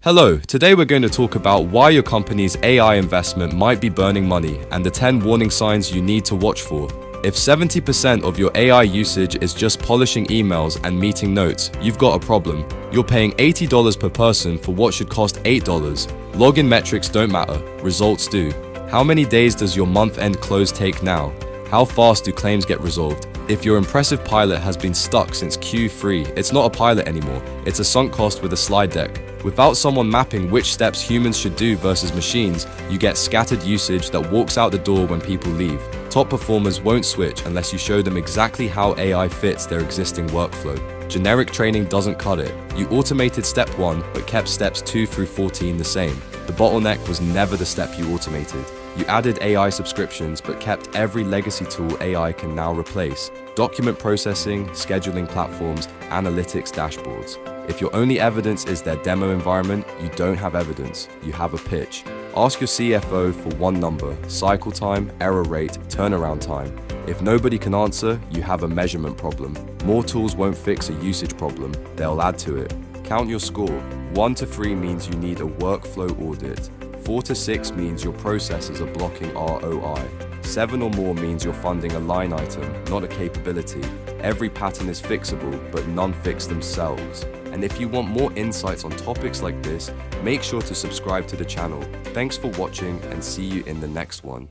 Hello, today we're going to talk about why your company's AI investment might be burning money and the 10 warning signs you need to watch for. If 70% of your AI usage is just polishing emails and meeting notes, you've got a problem. You're paying $80 per person for what should cost $8. Login metrics don't matter, results do. How many days does your month-end close take now? How fast do claims get resolved? If your impressive pilot has been stuck since Q3, it's not a pilot anymore, it's a sunk cost with a slide deck. Without someone mapping which steps humans should do versus machines, you get scattered usage that walks out the door when people leave. Top performers won't switch unless you show them exactly how AI fits their existing workflow. Generic training doesn't cut it. You automated step 1 but kept steps 2 through 14 the same. The bottleneck was never the step you automated. You added AI subscriptions but kept every legacy tool AI can now replace. Document processing, scheduling platforms, analytics dashboards. If your only evidence is their demo environment, you don't have evidence, you have a pitch. Ask your CFO for one number: cycle time, error rate, turnaround time. If nobody can answer, you have a measurement problem. More tools won't fix a usage problem, they'll add to it. Count your score. 1 to 3 means you need a workflow audit. 4 to 6 means your processes are blocking ROI. 7 or more means you're funding a line item, not a capability. Every pattern is fixable, but none fix themselves. And if you want more insights on topics like this, make sure to subscribe to the channel. Thanks for watching and see you in the next one.